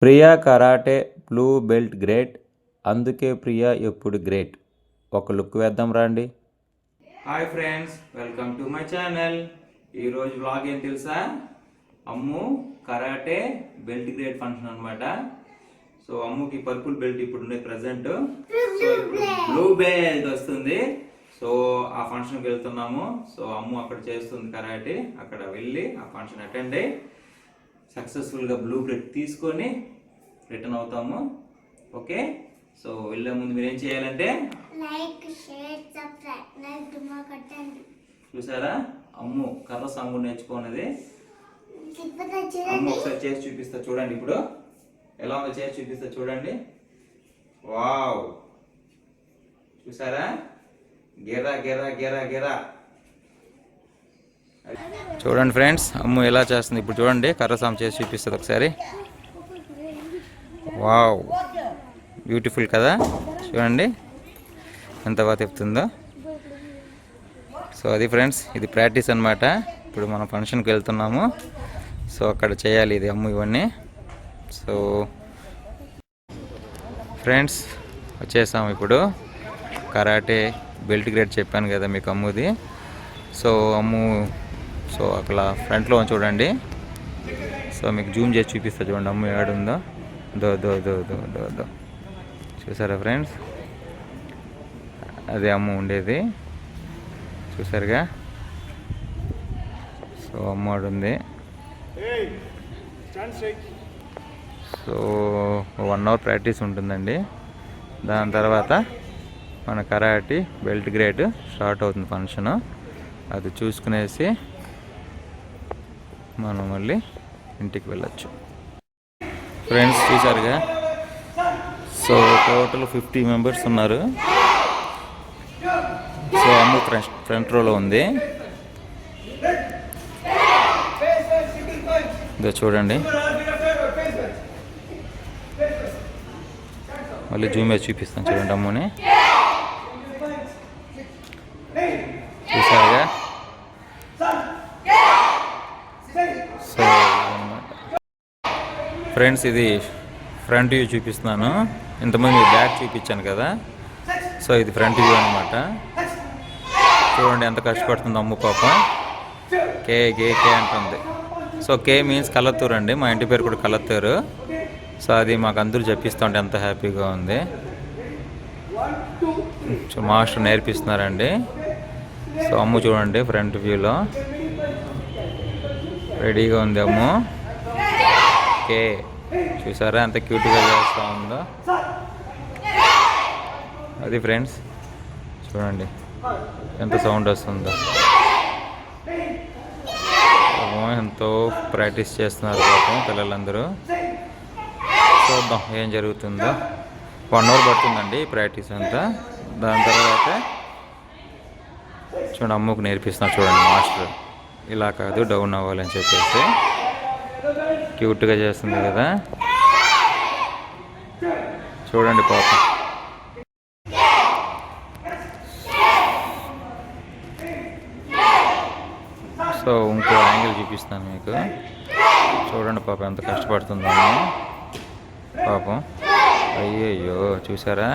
Priya karate blue belt great, అందుకే ప్రియా ఎప్పుడు great. ఒక లుక్ వేద్దాం రండి. Hi friends, welcome to my channel. ఈరోజు వ్లాగ్ ఏం తెలుసా, అమ్ము కరాటే బెల్ట్ గ్రేట్ ఫంక్షన్ అనమాట. సో అమ్ముకి పర్పుల్ బెల్ట్ ఇప్పుడు ఉండే ప్రజెంట్, సో ఇప్పుడు బ్లూ బెల్ట్ వస్తుంది. సో ఆ ఫంక్షన్కి వెళ్తున్నాము. సో అమ్ము అక్కడ చేస్తుంది కరాటే, అక్కడ వెళ్ళి ఆ ఫంక్షన్ అటెండ్ అయ్యి సక్సెస్ఫుల్గా బ్లూ బెల్ట్ తీసుకొని రిటర్న్ అవుతాము. ఓకే, సో వెళ్ళే ముందు మీరు ఏం చేయాలంటే లైక్, షేర్, సబ్స్క్రైబ్ చూసారా, అమ్ము కర్ర సాంగ్ నేర్చుకున్నది. అమ్ము ఒకసారి చేసి చూపిస్తా చూడండి. ఇప్పుడు ఎలా ఉందో చేసి చూపిస్తా చూడండి. వావ్, చూసారా, గెరా గెరా గెరా గెరా. చూడండి ఫ్రెండ్స్, అమ్ము ఎలా చేస్తుంది ఇప్పుడు చూడండి. కర్రసాం చేసి చూపిస్తుంది ఒకసారి. వావ్, బ్యూటిఫుల్ కదా, చూడండి ఎంత బాగా చెప్తుందో. సో అది ఫ్రెండ్స్, ఇది ప్రాక్టీస్ అనమాట. ఇప్పుడు మనం ఫంక్షన్కి వెళ్తున్నాము. సో అక్కడ చేయాలి ఇది అమ్ము ఇవన్నీ. సో ఫ్రెండ్స్ వచ్చేసాము ఇప్పుడు. కరాటే బెల్ట్ గ్రేడ్ చెప్పాను కదా మీకు అమ్ముది. సో అమ్ము సో అక్కడ ఫ్రంట్లో చూడండి. సో మీకు జూమ్ చేసి చూపిస్తా చూడండి అమ్ము ఏడుందో. దో దో దో దో దో దో చూసారా ఫ్రెండ్స్, అదే అమ్ము ఉండేది చూసారుగా. సో అమ్మ ఆడుంది. సో 1 అవర్ ప్రాక్టీస్ ఉంటుందండి. దాని తర్వాత మన కరాటే బెల్ట్ గ్రేడ్ స్టార్ట్ అవుతుంది ఫంక్షన్. అది చూసుకునేసి మనం మళ్ళీ ఇంటికి వెళ్ళచ్చు. ఫ్రెండ్స్ చూసారుగా, సో టోటల్ 50 మెంబర్స్ ఉన్నారు. సో అమ్ము ఫ్రంట్ రోలో ఉంది. ఇదో చూడండి, మళ్ళీ జూమ్ వేసి చూపిస్తాను చూడండి అమ్ముని. చూసారుగా. సో ఫ్రెండ్స్, ఇది ఫ్రంట్ వ్యూ చూపిస్తున్నాను. ఇంతమంది బ్యాక్ చూపించాను కదా. సో ఇది ఫ్రంట్ వ్యూ అనమాట. చూడండి ఎంత కష్టపడుతుంది అమ్ము పాపం. కే గే కే అంటుంది. సో కే మీన్స్ కలత్తూరు అండి, మా ఇంటి పేరు కూడా కలత్తూరు. సో అది మాకు అందరూ చెప్పిస్తూ ఉంటే ఎంత హ్యాపీగా ఉంది. సో మాస్టర్ నేర్పిస్తున్నారండి. సో అమ్ము చూడండి ఫ్రంట్ వ్యూలో రెడీగా ఉంది అమ్ము. ఓకే, చూసారా ఎంత క్యూట్గా చేస్తూ ఉందో. అది ఫ్రెండ్స్ చూడండి ఎంత సౌండ్ వస్తుందో. ఎంతో ప్రాక్టీస్ చేస్తున్నారు పాపం పిల్లలందరూ. చూద్దాం ఏం జరుగుతుందో. 1 అవర్ పడుతుందండి ప్రాక్టీస్ అంతా. దాని తర్వాత చూడండి అమ్ముకు నేర్పిస్తున్నారు చూడండి మాస్టర్. ఇలా కాదు, డౌన్ అవ్వాలని చెప్పేసి క్యూట్గా చేస్తుంది కదా. చూడండి పాపం. సో ఇంకో యాంగిల్ చూపిస్తాను మీకు. చూడండి పాపం ఎంత కష్టపడుతుందో పాపం. అయ్యయ్యో చూసారా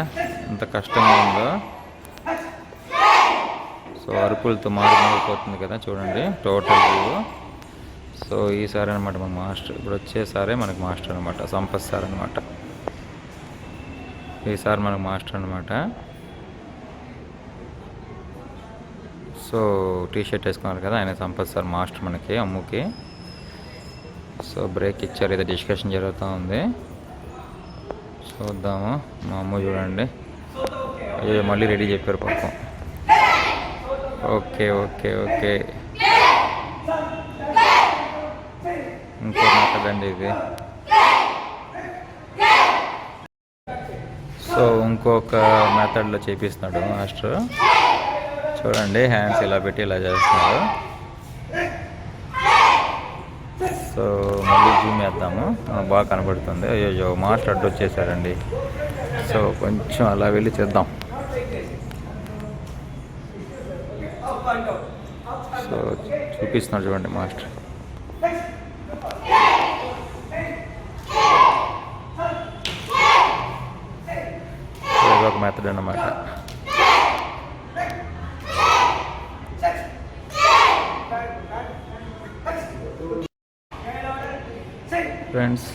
ఎంత కష్టంగా ఉందో. సో అరుపులతో మారిపోతుంది కదా చూడండి టోటల్ వ్యూ. సో ఈసారి అనమాట మన మాస్టర్, ఇప్పుడు వచ్చేసారే మనకు మాస్టర్ అనమాట, సంపత్ సార్ అనమాట. ఈసారి మనకు మాస్టర్ అనమాట. సో టీషర్ట్ వేసుకున్నారు కదా ఆయన, సంపత్ సార్ మాస్టర్ మనకి అమ్ముకి. సో బ్రేక్ ఇచ్చారు, ఏదో డిస్కషన్ జరుగుతూ ఉంది. చూద్దాము. మా అమ్మ చూడండి, అయ్యో మళ్ళీ రెడీ చెప్పారు పాపం. ఓకే ఓకే ఓకే, ఇంకో మాట్లాడండి ఇది. సో ఇంకొక మెథడ్లో చేపిస్తున్నాడు మాస్టర్. చూడండి హ్యాండ్స్ ఇలా పెట్టి ఇలా చేస్తున్నారు. సో మళ్ళీ జూమ్ వేద్దాము, బాగా కనబడుతుంది. అయ్యో మాస్టర్ అడ్డు వచ్చేసారండి. సో కొంచెం అలా వెళ్ళి చేద్దాం. సో చూపిస్తున్నాడు చూడండి మాస్టర్. ఒక మెథడ్ అన్నమాట. ఫ్రెండ్స్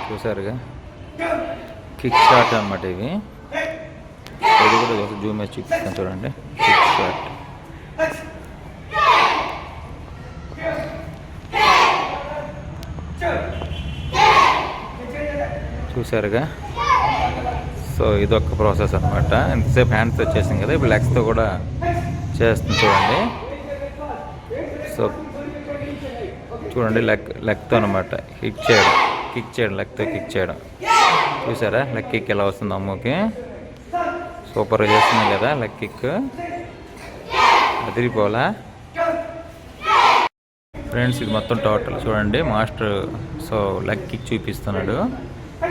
చూసారుగా కిక్ షాట్ అన్నమాట ఇవి. ఇది కూడా జూమ్ వేసి చూపిస్తాను చూడండి. కిక్ షాట్ చూసారుగా. సో ఇదొక ప్రాసెస్ అనమాట. ఎంతసేపు హ్యాండ్స్ వచ్చేసింది కదా, ఇప్పుడు లెగ్స్తో కూడా చేస్తుంది చూడండి. సో చూడండి లెగ్తో అనమాట కిక్ చేయడం లెగ్తో కిక్ చేయడం. చూసారా లెగ్ కిక్ ఎలా వస్తుంది అమ్మకి. సూపర్గా చేస్తుంది కదా లెగ్ కిక్, అదిరిపోలా. ఫ్రెండ్స్ ఇది మొత్తం టోటల్ చూడండి. మాస్టర్ సో లెగ్ కిక్ చూపిస్తున్నాడు.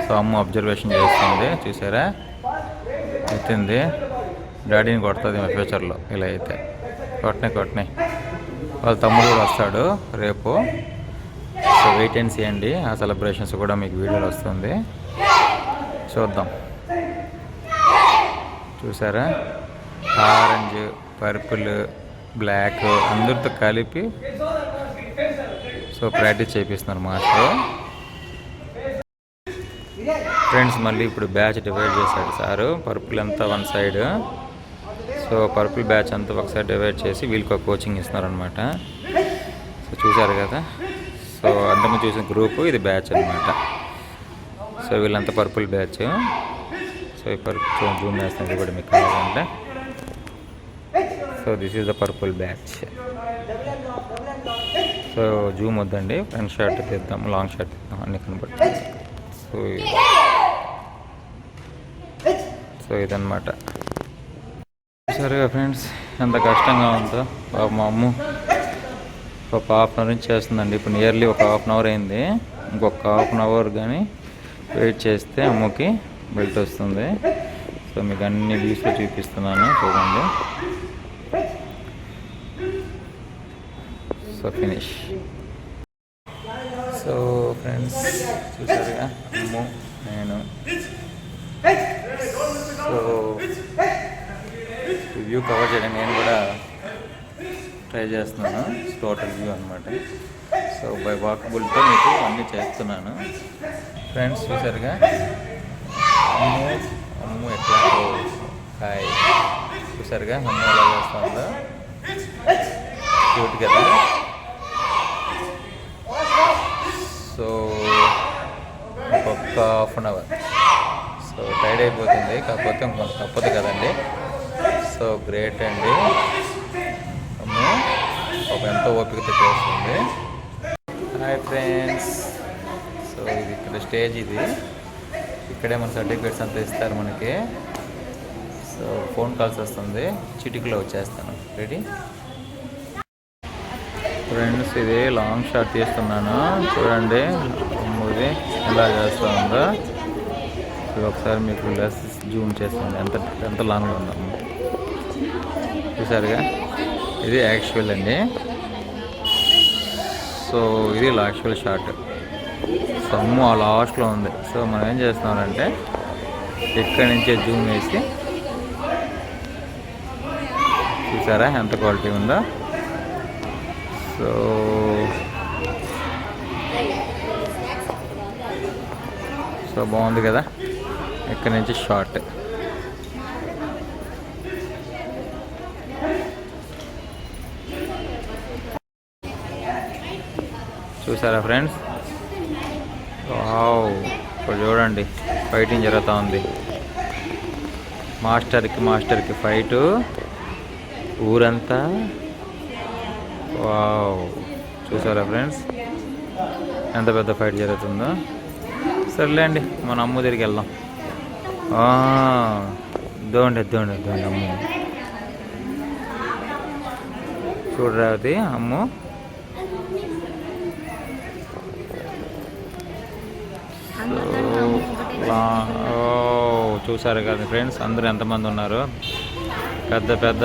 సో అమ్మ అబ్జర్వేషన్ చేస్తుంది చూసారా. ఎత్తింది, డాడీని కొడుతుంది మా ఫ్యూచర్లో ఇలా అయితే. కొట్టనే వాళ్ళ తమ్ముడు కూడా వస్తాడు రేపు. సో వెయిట్ అండ్ సీ అండి. ఆ సెలబ్రేషన్స్ కూడా మీకు వీడియోలో వస్తుంది, చూద్దాం. చూసారా ఆరెంజ్, పర్పుల్, బ్లాక్ అందరితో కలిపి సో ప్రాక్టీస్ చేపిస్తున్నారు మాస్టర్. ఫ్రెండ్స్ మళ్ళీ ఇప్పుడు బ్యాచ్ డివైడ్ చేశాడు సారు. పర్పుల్ అంతా one side, so purple batch అంతా ఒక సైడ్ డివైడ్ చేసి వీళ్ళకి ఒక కోచింగ్ ఇస్తున్నారనమాట. సో చూసారు కదా. సో అంతమంది చూసిన గ్రూపు ఇది బ్యాచ్ అనమాట. సో వీళ్ళంతా పర్పుల్ బ్యాచ్. సో ఈ పర్పుల్ జూమ్ వేస్తుంది కూడా మీకు కావాలంటే. So this is the purple batch. So Zoom వద్దండి, ఫ్రంట్ షాట్ తీద్దాం, లాంగ్ షాట్ తీద్దాం, అన్ని కనబడుతుంది. సో ఇదన్నమాట. సరేగా ఫ్రెండ్స్ ఎంత కష్టంగా ఉందో మా అమ్మ ఒక హాఫ్ అన్ అవర్ నుంచి చేస్తుందండి. ఇప్పుడు నియర్లీ ఒక హాఫ్ అన్ అవర్ అయింది. ఇంకొక హాఫ్ అన్ అవర్ కానీ వెయిట్ చేస్తే అమ్మకి బెల్ట్ వస్తుంది. సో మీకు అన్ని వ్యూస్లో చూపిస్తున్నాను చూడండి. So finish. సో ఫ్రెండ్స్ చూసారుగా అమ్ము నేను. సో వ్యూ కవర్ చేయడానికి నేను కూడా ట్రై చేస్తున్నాను. టోటల్ వ్యూ అనమాట. సో బై వాకబుల్తో మీకు అన్నీ చేస్తున్నాను. ఫ్రెండ్స్ చూసారుగా అమ్ము ఎట్లా హాయ్ చూసారుగా అమ్ము ఎలా చేస్తుందో. క్యూట్ కదా. సో ఒక్క half an hour. So tired అయిపోతుంది, కాకపోతే ఇంకొంత తప్పదు కదండి. సో గ్రేట్ అండి అమ్ము, ఒక ఎంతో ఓపికతో చేస్తుంది. Hi friends. సో ఇది ఇక్కడ స్టేజ్, ఇది ఇక్కడే మన సర్టిఫికేట్స్ అంతా ఇస్తారు మనకి. సో ఫోన్ కాల్స్ వస్తుంది, చిటికలో వచ్చేస్తాను. Ready friends. ఇది లాంగ్ షాట్ తీస్తున్నాను చూడండి. అమ్ముది ఎలా చేస్తూ ఉందో ఇది ఒకసారి మీకు లెస్ జూమ్ చేస్తుంది ఎంత లాంగ్గా ఉందో చూసారుగా. ఇది యాక్చువల్ అండి. సో ఇది యాక్చువల్ షాట్. సో అమ్ము ఆ లాస్ట్లో ఉంది. సో మనం ఏం చేస్తున్నామంటే ఇక్కడి నుంచే జూమ్ వేసి చూసారా ఎంత క్వాలిటీ ఉందో. సో సో బాగుంది కదా. ఇక్కడి నుంచి షార్ట్. చూసారా ఫ్రెండ్స్. వావ్ ఇప్పుడు చూడండి ఫైటింగ్ జరుగుతూ ఉంది. మాస్టర్కి ఫైటు ఊరంతా. వావ్ చూసారా ఫ్రెండ్స్ ఎంత పెద్ద ఫైట్ జరుగుతుందో. సర్లేండి మన అమ్ము దగ్గరికి వెళ్దాం. దోండి అమ్ము చూడరా అది అమ్ము. చూసారు కదా ఫ్రెండ్స్ అందరూ ఎంతమంది ఉన్నారు. పెద్ద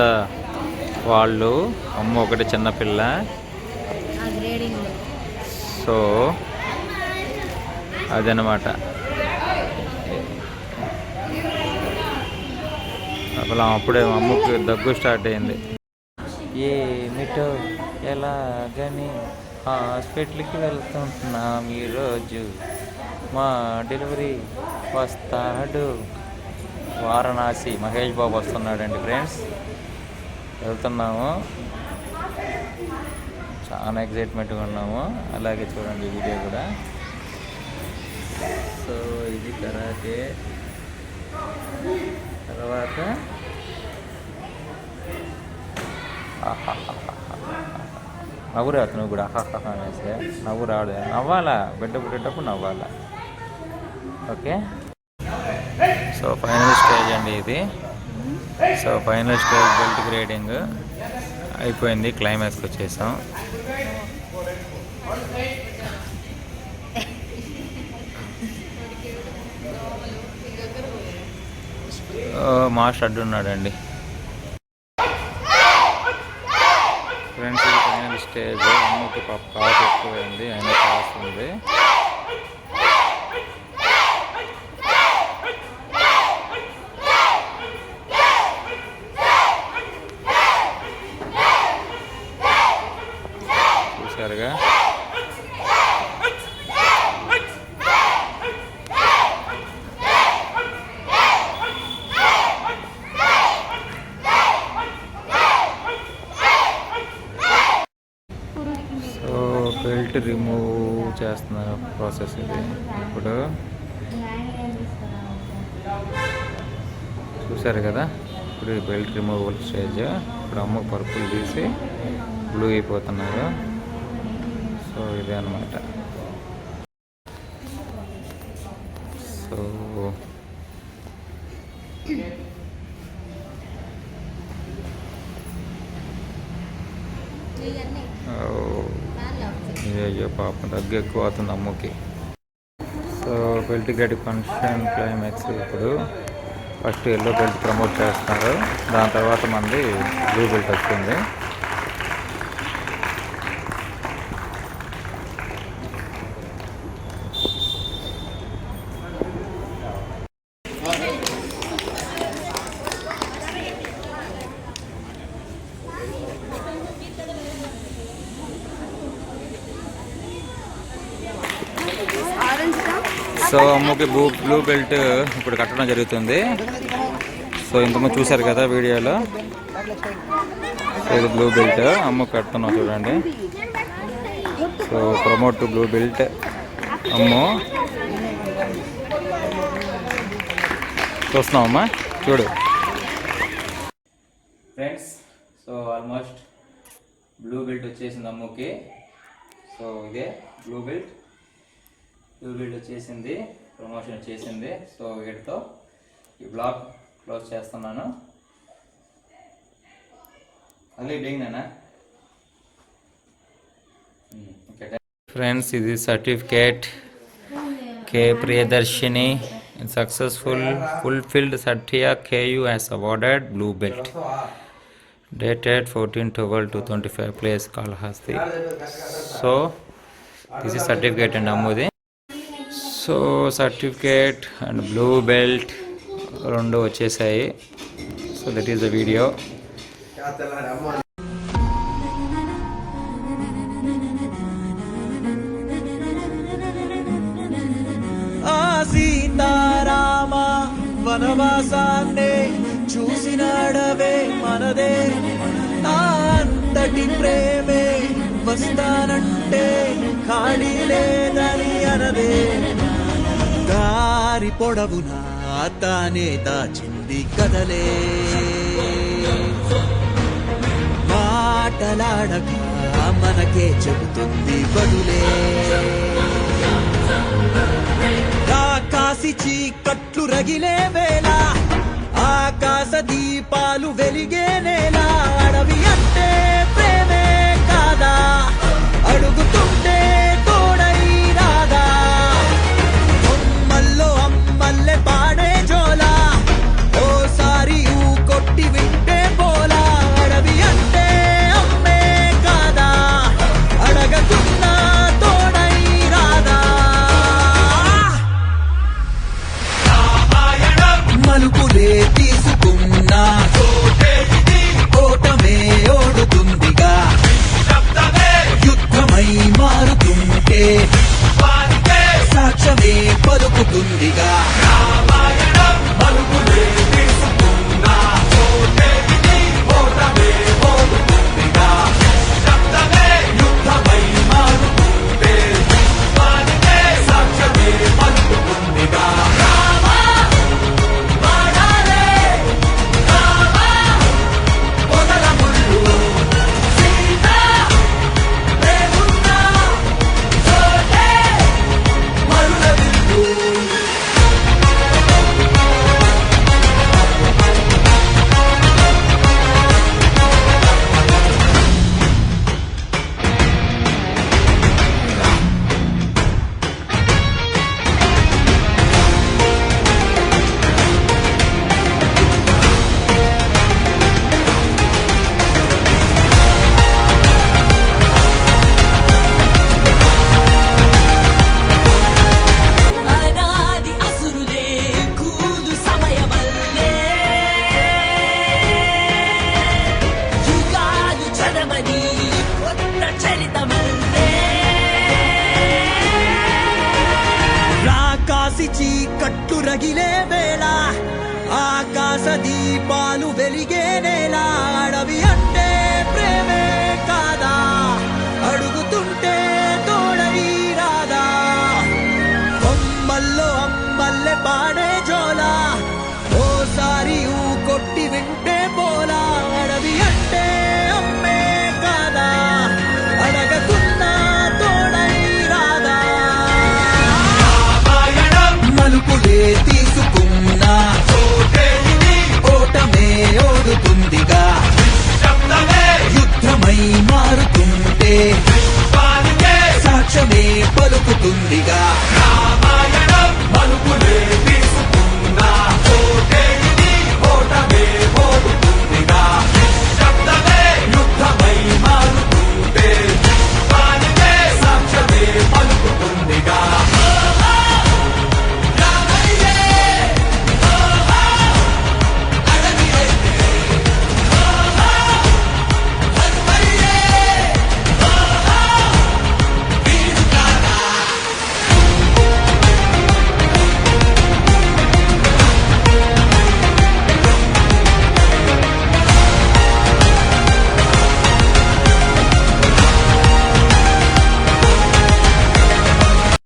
వాళ్ళు, అమ్మ ఒకటి చిన్నపిల్ల. సో అదనమాట. అసలు అప్పుడే మా అమ్మకి దగ్గు స్టార్ట్ అయింది. ఏమిటో ఎలాగని హాస్పిటల్కి వెళ్తున్నాం ఈరోజు, మా డెలివరీ వస్తాడు. వారణాసి మహేష్ బాబు వస్తున్నాడండి ఫ్రెండ్స్. వెళ్తున్నాము, చాలా ఎగ్జైట్మెంట్గా ఉన్నాము. అలాగే చూడండి వీడియో కూడా. సో ఇది కరాటే. తర్వాత నవ్వు రాదు, నువ్వు కూడా అనేస్తే నవ్వు రాదు. నవ్వాలా, బిడ్డ పుట్టేటప్పుడు నవ్వాలా. ఓకే, సో ఫైనల్ స్టేజ్ అండి ఇది. So final stage belt grading అయిపోయింది, క్లైమాక్స్కి వచ్చేసాం. మాస్టర్ అడ్డు ఉన్నాడండి ఫ్రెండ్స్. ఇది ఫైనల్ స్టేజ్. అమ్మకి కాసు ఎక్కువైంది, ఆయన కాసు ఉంది. చూసారుగా. బెల్ట్ రిమూవ్ చేస్తున్న ప్రాసెస్ ఇది. ఇప్పుడు చూసారు కదా, ఇప్పుడు బెల్ట్ రిమూవల్ స్టేజ్. ఇప్పుడు అమ్మ పరుపులు తీసి బ్లూ అయిపోతున్నారు. సో ఇదే అన్నమాట. సో అయ్యో పాపం దగ్గు ఎక్కువ అవుతుంది అమ్మకి. సో బెల్ట్ గడి ఫంక్షన్ క్లైమాక్స్. ఇప్పుడు ఫస్ట్ ఎల్లో బెల్ట్ ప్రమోట్ చేస్తున్నారు, దాని తర్వాత మంది బ్లూ బెల్ట్ వచ్చింది. సో అమ్మకి బ్లూ బెల్ట్ ఇప్పుడు కట్టడం జరుగుతుంది. సో ఇంతకుముందు చూసారు కదా వీడియోలో. సో ఇది బ్లూ బెల్ట్ అమ్మకి కడుతున్నాం చూడండి. So promote to blue belt Ammu. చూస్తున్నామమ్మా, చూడు friends. So almost blue belt వచ్చేసింది అమ్మకి. సో ఇదే బ్లూ బెల్ట్ వచ్చేసింది, ప్రమోషన్ వచ్చేసింది. సో వీటితో ఈ బ్లాగ్ క్లోజ్ చేస్తున్నాను. ఫ్రెండ్స్ ఇది certificate K Priyadarshini successful fulfilled Satya KU has awarded blue belt dated 14/12/2025 place Kalahasti. So this is certificate and అమ్ముది. So certificate and blue belt రెండు వచ్చేసాయి. So that is the video. Sitarama వనవాసాన్నే చూసినాడవే మనదే, అంతటి ప్రేమే వస్తానంటే ఖాళీ లేదని అనదే. దారి పొడవునా తానే దాచింది కదలే, మాటలాడక మనకే చెబుతుంది బదులే. కాసి చీకట్లు రగిలే వేళ ఆకాశ దీపాలు వెలిగే నేల. అడవి అంటే ప్రేమే కాదా, అడుగుతుంటే తోడై రాదా. అమ్మల్లో అమ్మల్లె పాడే జోలా, ఓసారి ఊ కొట్టి వింటే పోలా. అడవి అంటే అమ్మే కాదా, అడగకున్నా తోడై రాదా. మలుపులే తీసుకున్నా సాక్ష్యమే పలుకుతుందిగా అనాది అసురులే కూదు సమయమల్లే యుగాలు చదమని కొత్త చరితమల్లే రాకాసి చీకట్లు రగిలే వేళ ఆకాశ దీపాలు వెలిగే నేల అడవి అంటే ప్రేమే కాదా అడుగుతూ